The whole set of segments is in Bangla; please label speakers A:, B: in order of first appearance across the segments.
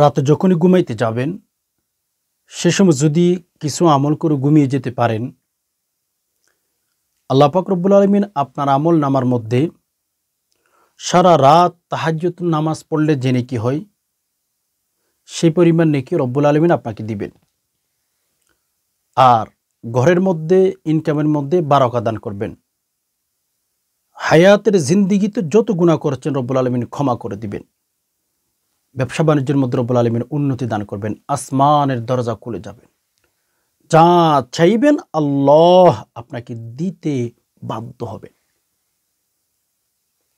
A: রাতে যখনই ঘুমাইতে যাবেন সে সময় যদি কিছু আমল করে ঘুমিয়ে যেতে পারেন, আল্লাহ পাক রব্বুল আলামিন আপনার আমল নামার মধ্যে সারা রাত তাহাজ্জুদ নামাজ পড়লে যে নেকি হয় সেই পরিমাণ নেকি রব্বুল আলামিন আপনাকে দিবেন। আর ঘরের মধ্যে ইনকামের মধ্যে বারাকা দান করবেন। হায়াতের জিন্দিগিতে যত গুনাহ করেছেন রব্বুল আলামিন ক্ষমা করে দিবেন। ব্যবসা বাণিজ্যের মধ্যে রব্বুল আলামিন উন্নতি দান করবেন। আসমানের দরজা খুলে যাবে। যা চাইবেন আল্লাহ আপনাকে দিতে বাধ্য হবে।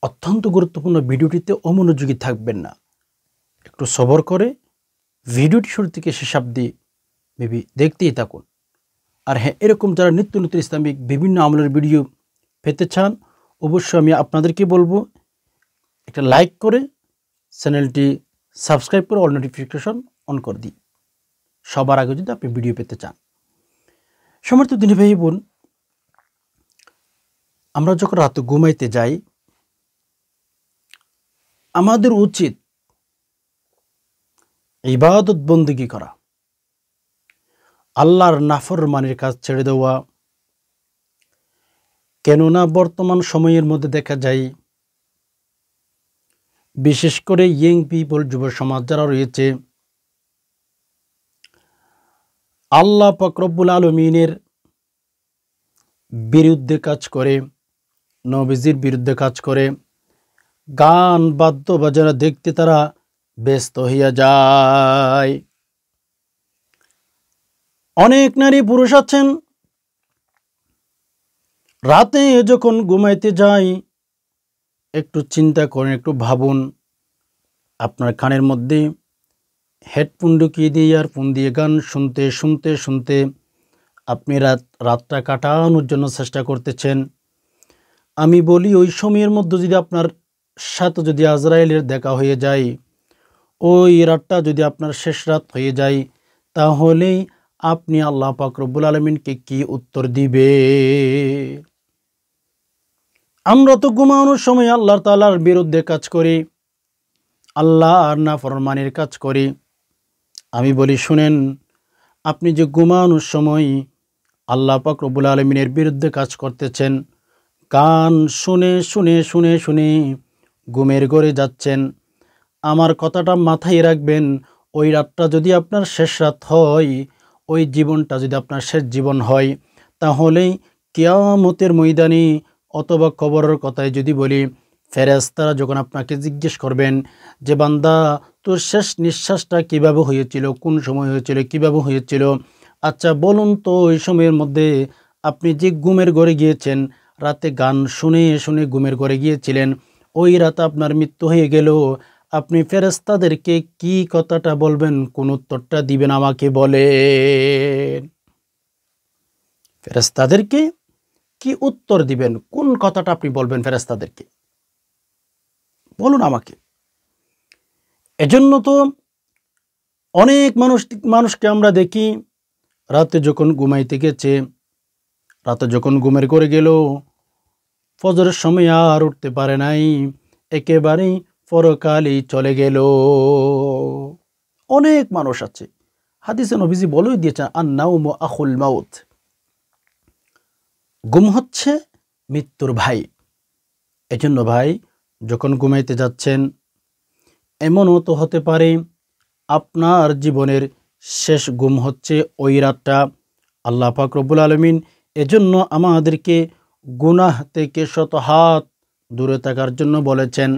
A: অত্যন্ত গুরুত্বপূর্ণ ভিডিওটিতে অমনোযোগী থাকবেন না, একটু সবর করে ভিডিওটি শুরু থেকে শেষ অবধি দেখতেই থাকুন। আর হ্যাঁ, এরকম যারা নিত্য নতুন ইসলামিক বিভিন্ন আমলের ভিডিও পেতে চান অবশ্যই আমি আপনাদেরকে বলবো একটা লাইক করে চ্যানেলটি সাবস্ক্রাইব করে অল নোটিফিকেশন অন করে দিই, সবার আগে যদি আপনি ভিডিও পেতে চান। সমর্থ দিনী ভাই বোন, আমরা যখন রাতে ঘুমাইতে যাই আমাদের উচিত ইবাদত বন্দেগী করা, আল্লাহর নাফরমানির কাজ ছেড়ে দেওয়া। কেননা বর্তমান সময়ের মধ্যে দেখা যায় বিশেষ করে ইয়ং পিপল, যুব সমাজ যারা রয়েছে, আল্লাহ পাক রব্বুল আলামিনের বিরুদ্ধে কাজ করে, নবীজির বিরুদ্ধে কাজ করে, গান বাদ্য বাজনা দেখতে তারা ব্যস্ত হইয়া যায়। অনেক নারী পুরুষ আছেন রাতে যখন ঘুমাইতে যায় একটু চিন্তা করেন, একটু ভাবুন, আপনার কানের মধ্যে হেডফোন ঢুকিয়ে দিয়ে ইয়ারফোন দিয়ে গান শুনতে শুনতে শুনতে আপনি রাতটা কাটানোর জন্য চেষ্টা করতেছেন। আমি বলি ওই সময়ের মধ্যে যদি আপনার সাথে যদি আজরাইলের দেখা হয়ে যায়, ওই রাতটা যদি আপনার শেষ রাত হয়ে যায়, তাহলেই আপনি আল্লাহ পাক রব্বুল আলামিনকে কি উত্তর দিবে? আমরা তো ঘুমানোর সময় আল্লাহ তাআলার বিরুদ্ধে কাজ করি, আল্লাহর নাফরমানির কাজ করি। আমি বলি শুনেন, আপনি যে ঘুমানোর সময় আল্লাহ পাক রব্বুল আলামিনের বিরুদ্ধে কাজ করতেছেন, গান শুনে শুনে শুনে শুনে ঘুমের ঘরে যাচ্ছেন, আমার কথাটা মাথায় রাখবেন। ওই রাতটা যদি আপনার শেষ রাত হয়, ওই জীবনটা যদি আপনার শেষ জীবন হয়, তাহলেই কিয়ামতের ময়দানে অথবা কবরের কথায় যদি বলি, ফেরেশতারা যখন আপনাকে জিজ্ঞেস করবেন যে বান্দা তোর শেষ নিঃশ্বাসটা কিভাবে হয়েছিল, কোন সময় হয়েছিল, কিভাবে হয়েছিল, আচ্ছা বলুন তো ওই সময়ের মধ্যে আপনি যে ঘুমের ঘরে গিয়েছেন, রাতে গান শুনে শুনে ঘুমের ঘরে গিয়েছিলেন, ওই রাতে আপনার মৃত্যু হয়ে গেল, আপনি ফেরেশতাদেরকে কি কথাটা বলবেন, কোন উত্তরটা দিবেন আমাকে বলেন? ফেরেশতাদেরকে কি উত্তর দিবেন, কোন কথাটা আপনি বলবেন ফেরেশতাদেরকে বলুন আমাকে। এজন্য তো অনেক মানুষকে আমরা দেখি রাতে যখন ঘুমাইতে গেছে, রাতে যখন ঘুমের ঘরে গেল, ফজরের সময় আর উঠতে পারে নাই, একেবারেই পরকালই চলে গেল। অনেক মানুষ আছে, হাদিসে নবীজি বলেই দিয়েছেন আন-নাওমু আখুল মাউত, ঘুম হচ্ছে মৃত্যুর ভাই। এজন্য ভাই যখন ঘুমাইতে যাচ্ছেন, এমনও তো হতে পারে আপনার জীবনের শেষ ঘুম হচ্ছে ওই রাতটা। আল্লাহ পাক রব্বুল আলামিন এজন্য আমাদেরকে গুনাহ থেকে শত হাত দূরে থাকার জন্য বলেছেন।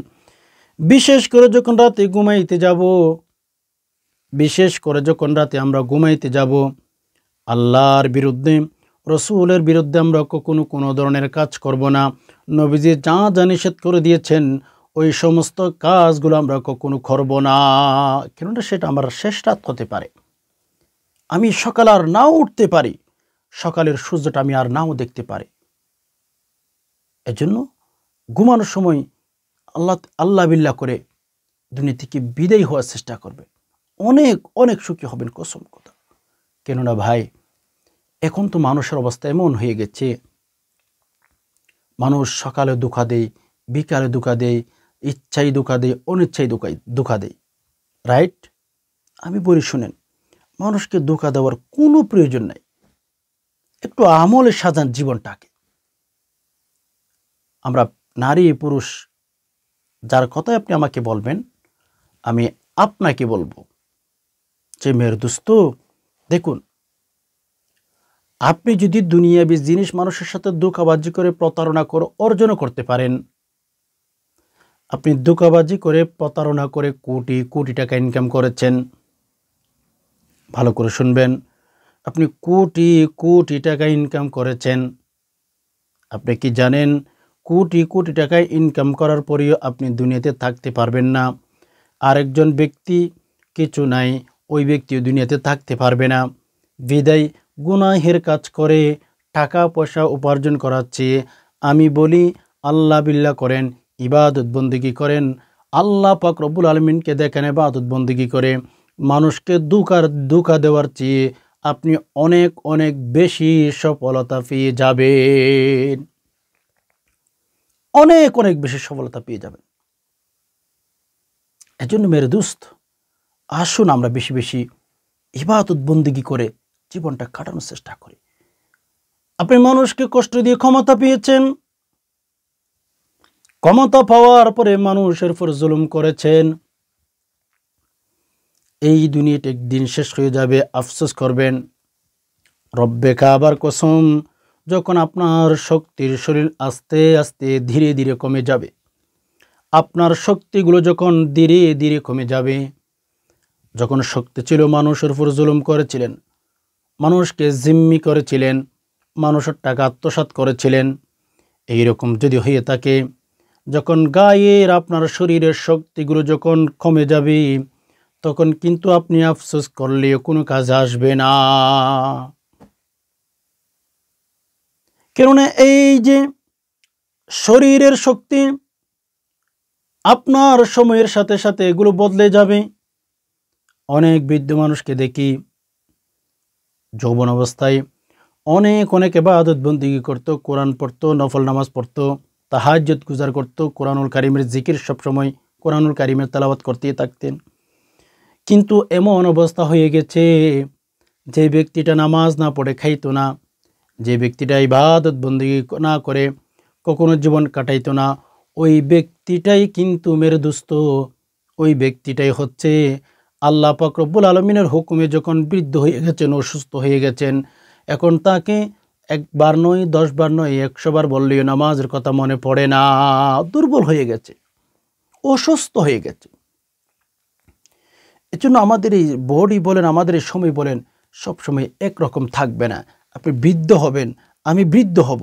A: বিশেষ করে যখন রাতে ঘুমাইতে যাব, বিশেষ করে যখন রাতে আমরা ঘুমাইতে যাব, আল্লাহর বিরুদ্ধে, রসুলের বিরুদ্ধে আমরা কখনো কোনো ধরনের কাজ করব না। নবীজি যা যা নিষেধ করে দিয়েছেন ওই সমস্ত কাজগুলো আমরা কখনো করব না, কেননা সেটা আমার শেষ রাত হতে পারে। আমি সকাল আর নাও উঠতে পারি, সকালের সূর্যটা আমি আর নাও দেখতে পারি। এজন্য ঘুমানোর সময় আল্লাহ বিল্লাহ করে দুনিয়া থেকে বিদায় হওয়ার চেষ্টা করবে, অনেক অনেক সুখী হবেন, কসম কথা। কেননা ভাই এখন তো মানুষের অবস্থা এমন হয়ে গেছে, মানুষ সকালে ধোঁকা দেয়, বিকালে ধোঁকা দেয়, ইচ্ছাই ধোঁকা দেয়, অনিচ্ছাই ধোঁকা দেয়, রাইট? আমি বলি শুনেন, মানুষকে ধোঁকা দেওয়ার কোনো প্রয়োজন নাই। একটু আমলে সাজান জীবনটাকে। আমরা নারী পুরুষ যার কথাই আপনি আমাকে বলবেন, আমি আপনাকে বলবো যে মেয়ের দোস্ত, দেখুন, আপনি যদি দুনিয়াবি জিনিস মানুষের সাথে ধোঁকাবাজি করে প্রতারণা করে অর্জনও করতে পারেন, আপনি ধোঁকাবাজি করে প্রতারণা করে কোটি কোটি টাকা ইনকাম করেছেন, ভালো করে শুনবেন, আপনি কোটি কোটি টাকা ইনকাম করেছেন। আপনি কি জানেন কোটি কোটি টাকা ইনকাম করার পরেও আপনি দুনিয়াতে থাকতে পারবেন না? আরেকজন ব্যক্তি কিছু নাই, ওই ব্যক্তিও দুনিয়াতে থাকতে পারবে না। বিদায় গুনাহের কাজ করে টাকা পয়সা উপার্জন করার চেয়ে আমি বলি আল্লাহ বিল্লাহ করেন, ইবাদত বন্দেগী করেন, আল্লাহ পাক রব্বুল আলমিনকে দেখেন ইবাদত বন্দেগী করে মানুষকে ধোঁকা দেওয়ার চেয়ে আপনি অনেক অনেক বেশি সফলতা পেয়ে যাবেন, অনেক অনেক বেশি সফলতা পেয়ে যাবেন। এজন্য মেরে দোস্ত, আসুন আমরা বেশি বেশি ইবাদত বন্দেগী করে জীবনটা কাটানোর চেষ্টা করি। আপনি মানুষকে কষ্ট দিয়ে ক্ষমতা পেয়েছেন, ক্ষমতা পাওয়ার পরে মানুষের উপর জুলুম করেছেন, এই দুনিয়াটা একদিন শেষ হয়ে যাবে, আফসোস করবেন। রব্বে কাবার কসম, যখন আপনার শক্তির শরীর আস্তে আস্তে ধীরে ধীরে কমে যাবে, আপনার শক্তিগুলো যখন ধীরে ধীরে কমে যাবে, যখন শক্তি ছিল মানুষের উপর জুলুম করেছিলেন, মানুষকে জিম্মি করেছিলেন, মানুষের টাকা আত্মসাৎ করেছিলেন, এইরকম যদি হয়ে থাকে, যখন গায়ের আপনার শরীরের শক্তিগুলো যখন কমে যাবে, তখন কিন্তু আপনি আফসোস করলেও কোনো কাজ আসবে না। কেননা এই যে শরীরের শক্তি আপনার সময়ের সাথে সাথে এগুলো বদলে যাবে। অনেক বৃদ্ধ মানুষকে দেখি যৌবন অবস্থায় অনেক অনেক ইবাদত বন্দেগী করত, কোরআন পড়তো, নফল নামাজ পড়তো, তাহাজ্জুদ গুজার করত, কোরআনুল কারিমের জিকির সবসময় কোরআনুল কারিমের তেলাওয়াত করতেই থাকতেন। কিন্তু এমন অবস্থা হয়ে গেছে, যে ব্যক্তিটা নামাজ না পড়ে খাইতো না, যে ব্যক্তিটা ইবাদত বন্দেগী না করে কখনো জীবন কাটাইতো না, ওই ব্যক্তিটাই কিন্তু মেরে দোস্ত, ওই ব্যক্তিটাই হচ্ছে আল্লাহ পাক রব্বুল আলমিনের হুকুমে যখন বৃদ্ধ হয়ে গেছেন, অসুস্থ হয়ে গেছেন, এখন তাকে একবার নয় 10 বার নয় 100 বার বললেও নামাজের কথা মনে পড়ে না, দুর্বল হয়ে গেছে, অসুস্থ হয়ে গেছে। এজন্য আমাদের এই বডি বলেন, আমাদের এই সময় বলেন, সবসময় একরকম থাকবে না। আপনি বৃদ্ধ হবেন, আমি বৃদ্ধ হব,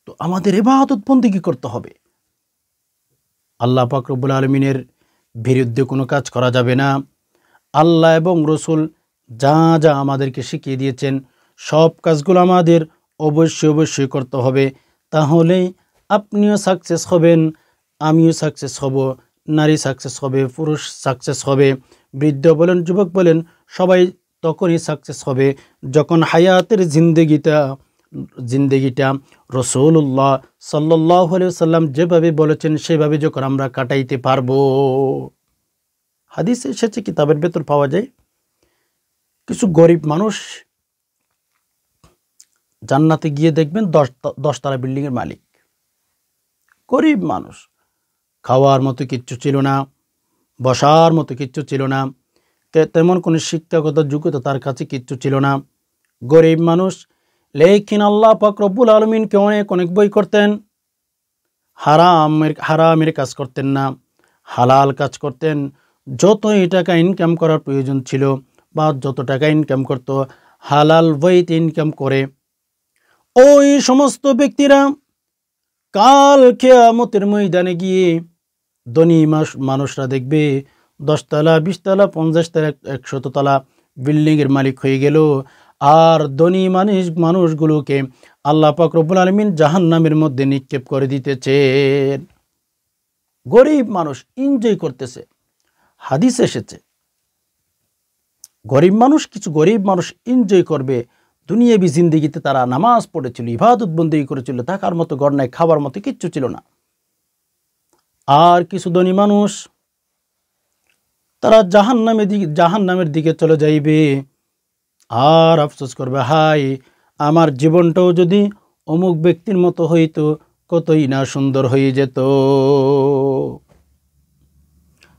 A: তো আমাদের ইবাদত বন্দেগী করতে হবে। আল্লাহ পাক রব্বুল আলমিনের বিরুদ্ধে কোনো কাজ করা যাবে না। আল্লাহ এবং রসুল যা যা আমাদেরকে শিখিয়ে দিয়েছেন, সব কাজগুলো আমাদের অবশ্যই অবশ্যই করতে হবে। তাহলেই আপনিও সাকসেস হবেন, আমিও সাকসেস হব, নারী সাকসেস হবে, পুরুষ সাকসেস হবে, বৃদ্ধ বলেন যুবক বলেন, সবাই তখনই সাকসেস হবে যখন হায়াতের জিন্দেগিটা রাসূলুল্লাহ সাল্লাল্লাহু আলাইহি ওয়াসাল্লাম যেভাবে বলেছেন সেভাবে যখন আমরা কাটাইতে পারবো। হাদিসে এসেছে, কিতাবের ভেতর পাওয়া যায়, কিছু গরিব মানুষ জান্নাতে গিয়ে দেখবেন 10 তলা বিল্ডিংয়ের মালিক। গরিব মানুষ, খাওয়ার মতো কিচ্ছু ছিল না, বসার মতো কিচ্ছু ছিল না, তেমন কোনো শিক্ষাগত যোগ্যতা তার কাছে কিচ্ছু ছিল না, গরিব মানুষ। লেকিন আল্লাহ পাক রব্বুল আলমিনকে অনেক অনেক বই করতেন, হারামের কাজ করতেন না, হালাল কাজ করতেন। যতই টাকা ইনকাম করার প্রয়োজন ছিল বা যত টাকা ইনকাম করত, হালাল ওয়েতে ইনকাম করে ওই সমস্ত ব্যক্তিরা কাল কিয়ামতের ময়দানে গিয়ে ধনী মানুষরা দেখবে 10 তলা 20 তলা 50 তলা 100 তলা বিল্ডিংয়ের মালিক হয়ে গেল, আর ধনী মানুষগুলোকে আল্লাহ পাক রব্বুল আলামিন জাহান্নামের মধ্যে নিক্ষেপ করে দিতেছেন। গরিব মানুষ এনজয় করতেছে। হাদিস এসেছে, কিছু গরিব মানুষ এনজয় করবে, দুনিয়াবি জিন্দেগিতে তারা নামাজ পড়েছিল, ইবাদত বন্দেগী করেছিল, থাকার মতো ঘর নাই, খাবার মতো কিচ্ছু ছিল না। আর কিছু ধনী মানুষ তারা জাহান্নামের দিকে চলে যাইবে আর আফসোস করবে, হায় আমার জীবনটাও যদি অমুক ব্যক্তির মতো হইতো কতই না সুন্দর হয়ে যেত।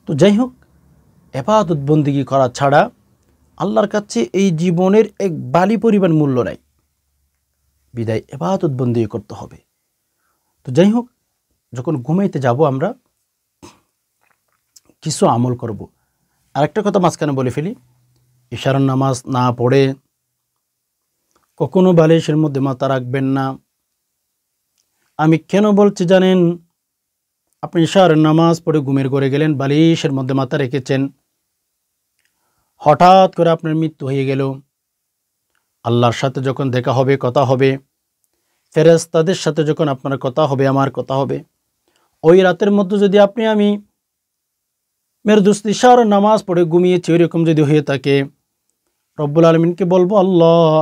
A: তো যাই হোক, ইবাদত বন্দেগী করা ছাড়া আল্লাহর কাছে এই জীবনের এক বালি পরিমাণ মূল্য নাই, বিদায় ইবাদত বন্দেগী করতে হবে। তো যাই হোক, যখন ঘুমাইতে যাব আমরা কিছু আমল করব। আরেকটা কথা মাঝখানে বলে ফেলি, ইশারার নামাজ না পড়ে কখনো বালিশের মধ্যে মাথা রাখবেন না। আমি কেন বলছি জানেন? আপনি ইশারার নামাজ পড়ে ঘুমের ঘরে গেলেন, বালিশের মধ্যে মাথা রেখেছেন, হঠাৎ করে আপনার মৃত্যু হয়ে গেল। আল্লাহর সাথে যখন দেখা হবে, কথা হবে, ফেরেশতাদের সাথে যখন আপনার কথা হবে, আমার কথা হবে, ওই রাতের মধ্যে যদি আপনি আমি মেরে দোস্ত ইশারার নামাজ পড়ে ঘুমিয়েছি ওইরকম যদি হয়ে থাকে, রব্বুল আলমিনকে বলবো, আল্লাহ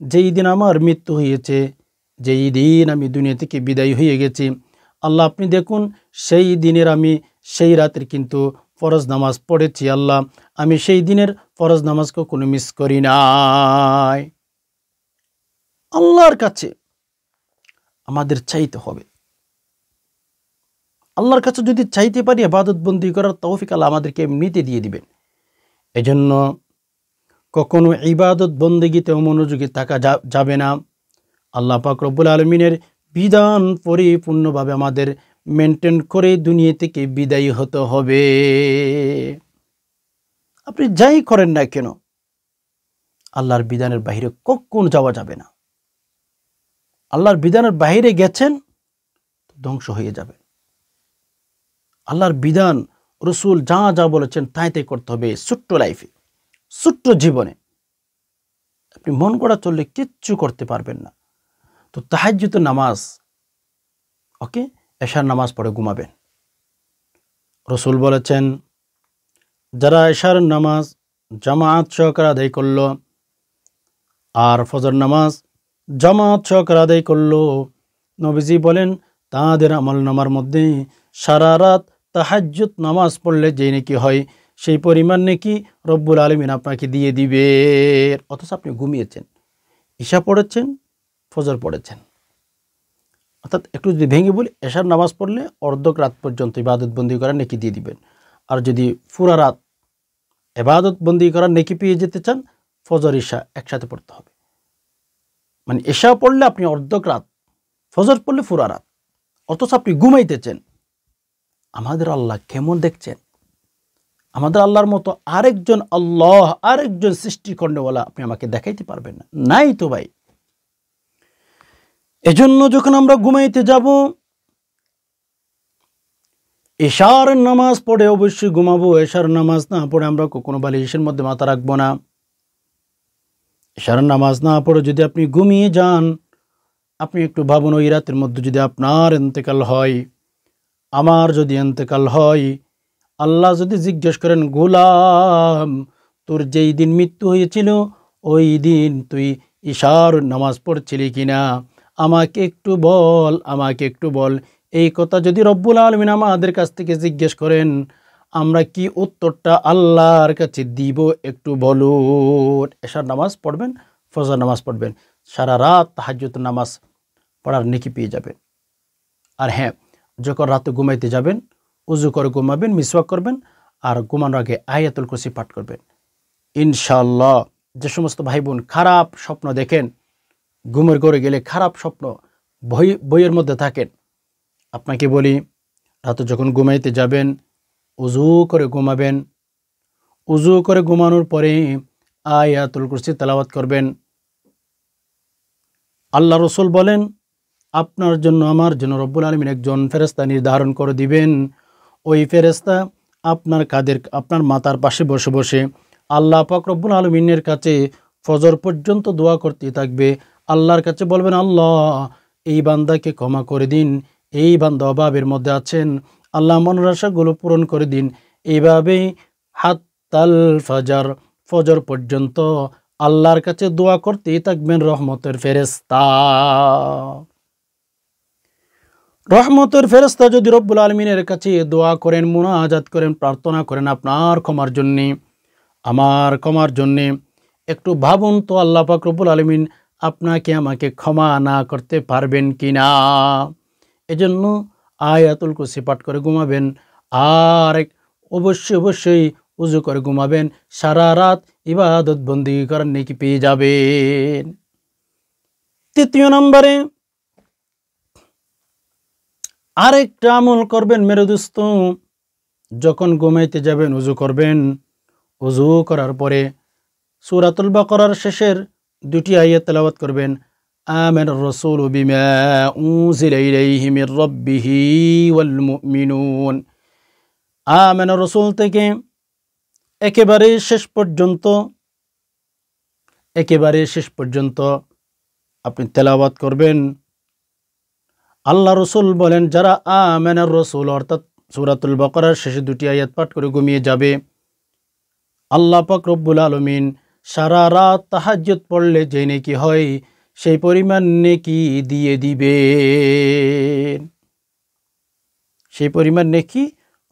A: যেই দিন আমার মৃত্যু হয়েছে, যেই দিন আমি দুনিয়া থেকে বিদায় হয়ে গেছি, আল্লাহ আপনি দেখুন সেই দিনের আমি সেই রাতের কিন্তু ফরজ নামাজ পড়েছি, আল্লাহ আমি সেই দিনের ফরজ নামাজ কখনো মিস করি নাই। আল্লাহর কাছে আমাদের চাইতে হবে। আল্লাহর কাছে যদি চাইতে পারি, ইবাদত বন্দেগী করার তৌফিক আল্লাহ আমাদেরকে এমনিতে দিয়ে দিবেন। এজন্য কখনো ইবাদত বন্দেগীতে মনোযোগী থাকা যাবে না। আল্লাহ পাক রব্বুল আলামিনের বিধান পরিপূর্ণভাবে আমাদের মেনটেন করে দুনিয়া থেকে বিদায়ী হতে হবে। আপনি যাই করেন না কেন, আল্লাহর বিধানের বাইরে কখনো যাওয়া যাবে না। আল্লাহর বিধানের বাইরে গেছেন, ধ্বংস হয়ে যাবে। আল্লাহর বিধান রসুল যা যা বলেছেন তাই তাই করতে হবে। ছোট্ট লাইফে, ছোট্ট জীবনে আপনি মন করা চললে কিচ্ছু করতে পারবেন না। তো তাহাজ্জুদ নামাজ, ওকে, এশার নামাজ পড়ে ঘুমাবেন। রসুল বলেছেন, যারা এশার নামাজ জামাত সহকারে আদায় করলো আর ফজর নামাজ জামাত সহকারে আদায় করলো, নবীজি বলেন তাদের আমলনামার মধ্যে সারা রাত তাহাজ্জুদ নামাজ পড়লে যে নেকি হয়, সেই পরিমাণ নেকি রব্বুল আলামিন আপনাকে দিয়ে দিবে। অথচ আপনি ঘুমিয়েছেন, ঈশা পড়েছেন, ফজর পড়েছেন। অর্থাৎ একটু যদি ভেঙে বলি, এশার নামাজ পড়লে অর্ধক রাত পর্যন্ত ইবাদত বন্দেগী করার নেকি দিয়ে দিবেন। আর যদি পুরা রাত ইবাদত বন্দেগী করার নেকি পেয়ে যেতে চান, ফজর ঈশা একসাথে পড়তে হবে। মানে এশা পড়লে আপনি অর্ধক রাত, ফজর পড়লে পুরা রাত, অথচ আপনি ঘুমাইতেছেন। আমাদের আল্লাহ কেমন দেখছেন? আমাদের আল্লাহর মতো আরেকজন আল্লাহ, আরেকজন সৃষ্টিকর্ণওয়ালা আপনি আমাকে দেখাইতে পারবেন না, নাই তো ভাই। এজন্য যখন আমরা ঘুমাইতে যাব, এশার নামাজ পড়ে অবশ্যই ঘুমাবো। এশার নামাজ না পড়ে আমরা কখনো বালিশের মধ্যে মাথা রাখবো না। এশার নামাজ না পড়ে যদি আপনি ঘুমিয়ে যান, আপনি একটু ভাবুন, ওই রাতের মধ্যে যদি আপনার ইন্তেকাল হয়, আমার যদি ইন্তেকাল হয়, আল্লাহ যদি জিজ্ঞেস করেন, গোলাম তোর যেই দিন মৃত্যু হয়েছিল ওই দিন তুই ইশার নামাজ পড়ছিলি কিনা, আমাকে একটু বল, আমাকে একটু বল। এই কথা যদি রব্বুল আলামিন আমাদের কাছ থেকে জিজ্ঞেস করেন, আমরা কি উত্তরটা আল্লাহর কাছে দিব একটু বলুন। এশার নামাজ পড়বেন, ফজর নামাজ পড়বেন, সারা রাত তাহাজ্জুদ নামাজ পড়ার নেকি পেয়ে যাবেন। আর হ্যাঁ, যখন রাতে ঘুমাইতে যাবেন, উজু করে ঘুমাবেন, মিসওয়াক করবেন, আর ঘুমানোর আগে আয়াতুল কুরসি পাঠ করবেন। ইনশাআল্লাহ যে সমস্ত ভাই বোন খারাপ স্বপ্ন দেখেন, ঘুমের ঘরে গেলে খারাপ স্বপ্ন বইয়ের মধ্যে থাকেন, আপনাকে বলি, রাতে যখন ঘুমাইতে যাবেন উজু করে ঘুমাবেন। উজু করে ঘুমানোর পরে আয়াতুল কুরসি তেলাওয়াত করবেন। আল্লাহ রসুল বলেন, আপনার জন্য আমার জন্য রব্বুল আলামিন একজন ফেরেশতা নির্ধারণ করে দিবেন। ওই ফেরেশতা আপনার আপনার মাথার পাশে বসে বসে আল্লাহ পাক রব্বুল আলামিনের কাছে ফজর পর্যন্ত দোয়া করতে থাকবে। আল্লাহর কাছে বলবেন, আল্লাহ এই বান্দাকে ক্ষমা করে দিন, এই বান্দা অভাবের মধ্যে আছেন, আল্লাহ মনের আশাগুলো পূরণ করে দিন। এইভাবেই হাত্তাল ফাজার, ফজর পর্যন্ত আল্লাহর কাছে দোয়া করতেই থাকবেন রহমতের ফেরেশতা। রহমতের ফেরেশতা যদি রব্বুল আলামিনের কাছে দোয়া করেন, মুনাজাত করেন, প্রার্থনা করেন আপনার ক্ষমার জন্যে, আমার ক্ষমার জন্যে, একটু ভাবুন তো আল্লাহ পাক রব্বুল আলামিন আপনাকে আমাকে ক্ষমা না করতে পারবেন কিনা। এজন্য আয়াতুল কুরসি পাঠ করে ঘুমাবেন, আর অবশ্যই উজু করে ঘুমাবেন। সারা রাত ইবাদত বন্দেগী করার নেকি পেয়ে যাবেন। তৃতীয় নম্বরে আরেকটা আমল করবেন মেরে দোস্ত, যখন ঘুমাইতে যাবেন উজু করবেন। উজু করার পরে সূরাতুল বাকারার শেষের দুটি আয়াত তেলাওয়াত করবেন। আমানার রাসূলু বিমা উনজিলা ইলাইহি মির রাব্বিহি ওয়াল মুমিনুন। আমানার রাসূল থেকে একেবারে শেষ পর্যন্ত আপনি তেলাওয়াত করবেন। আল্লাহ রসুল বলেন, যারা আমানার রাসূল অর্থাৎ সূরাতুল বাকারার শেষে দুটি আয়াত পাঠ করে ঘুমিয়ে যাবে, আল্লাহ পাক রব্বুল আলামিন সারা রাত তাহাজ্জুদ পড়লে যে নেকি হয় সেই পরিমাণ নেকি দিয়ে দিবেন। সেই পরিমাণ নেকি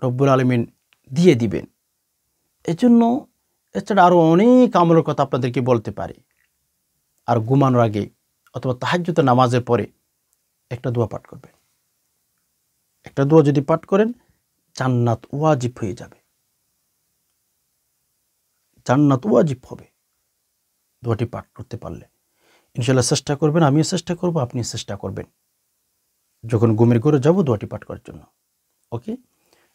A: রব্বুল আলামিন দিয়ে দিবেন। এজন্য এছাড়া আরও অনেক আমলের কথা আপনাদেরকে বলতে পারি। আর ঘুমানোর আগে অথবা তাহাজ্জুদের নামাজের পরে একটা দোয়া পাঠ করবেন। একটা দোয়া যদি পাঠ করেন জান্নাত ওয়াজিব হয়ে যাবে, জান্নাত ওয়াজিব হবে দোয়াটি পাঠ করতে পারলে। ইনশাআল্লাহ চেষ্টা করবেন, আমিও চেষ্টা করব, আপনি চেষ্টা করবেন যখন ঘুমের ঘরে যাব দোয়াটি পাঠ করার জন্য। ওকে,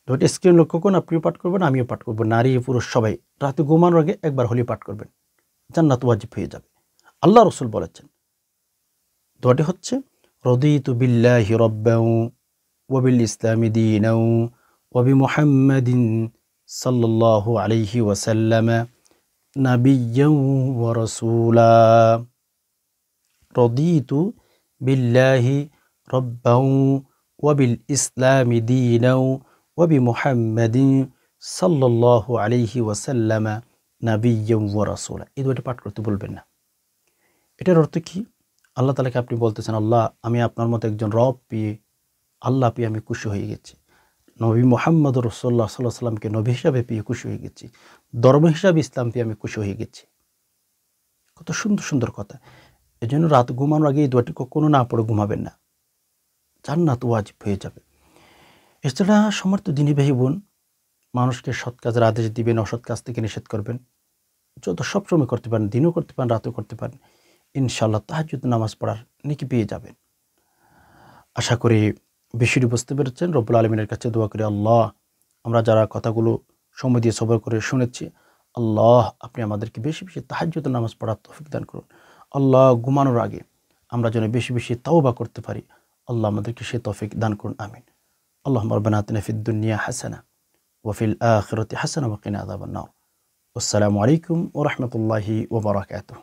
A: দোয়াটি স্ক্রিন লক্ষ্য করুন, আপনিও পাঠ করবেন, আমিও পাঠ করব। নারী পুরুষ সবাই রাতে ঘুমানোর আগে একবার হলে পাঠ করবেন, জান্নাত ওয়াজিব হয়ে যাবে। আল্লাহ রসুল বলেছেন, দোয়াটি হচ্ছে রদিতু বিল্লাহি রাব্বান ওয়া বিল ইসলামি দীনান ওয়া বিমুহাম্মাদিন সাল্লাল্লাহু আলাইহি ওয়াসাল্লাম নাবিয়্যান ওয়া রাসূলা। রদিতু বিল্লাহি রাব্বান ওয়া বিল ইসলামি দীনান ওয়া বিমুহাম্মাদিন সাল্লাল্লাহু আলাইহি ওয়াসাল্লাম নাবিয়্যান ওয়া রাসূলা। এই দোয়াটি পাঠ করতে বলবেন না। এটার অর্থ কি? আল্লাহ তাআলাকে আপনি বলতেছেন, আল্লাহ আমি আপনার মতো একজন রব পেয়ে, আল্লাহ পেয়ে আমি খুশি হয়ে গেছি। নবী মুহাম্মদ রাসূলুল্লাহ সাল্লাল্লাহু আলাইহি ওয়াসাল্লামকে নবী হিসাবে পেয়ে খুশি হয়ে গেছি। ধর্ম হিসাবে ইসলাম পেয়ে আমি খুশি হয়ে গেছি। কত সুন্দর সুন্দর কথা। এই জন্য রাত ঘুমানোর আগে এই দোয়াটি কখনো না পড়ে ঘুমাবেন না, জান্নাত ওয়াজিব হয়ে যাবে। এছাড়া সমর্থ দিনী ভাই বোন, মানুষকে সৎ কাজের আদেশ দিবেন, অসৎ কাজ থেকে নিষেধ করবেন। যত সবসময় করতে পারেন, দিনও করতে পারেন, রাতেও করতে পারেন, ইনশাআল্লাহ তাহাজ্জুদ নামাজ পড়ার নেকি পেয়ে যাবেন। আশা করি বিষয়টি বুঝতে পেরেছেন। রব্বুল আলামিনের কাছে দোয়া করি, আল্লাহ আমরা যারা কথাগুলো সময় দিয়ে সবর করে শুনেছি, আল্লাহ আপনি আমাদেরকে বেশি বেশি তাহাজ্জুদ নামাজ পড়ার তৌফিক দান করুন। আল্লাহ ঘুমানোর আগে আমরা যেন বেশি বেশি তাওবা করতে পারি, আল্লাহ আমাদেরকে সে তৌফিক দান করুন, আমিন। আল্লাহুম্মা রাব্বানা আতিনা ফিদ দুনিয়া হাসানা ওয়া ফিল আখিরাতি হাসানা ওয়া কিনা আযাবান নার। আসসালামু আলাইকুম ওয়া রাহমাতুল্লাহি ওয়া বারাকাতুহু।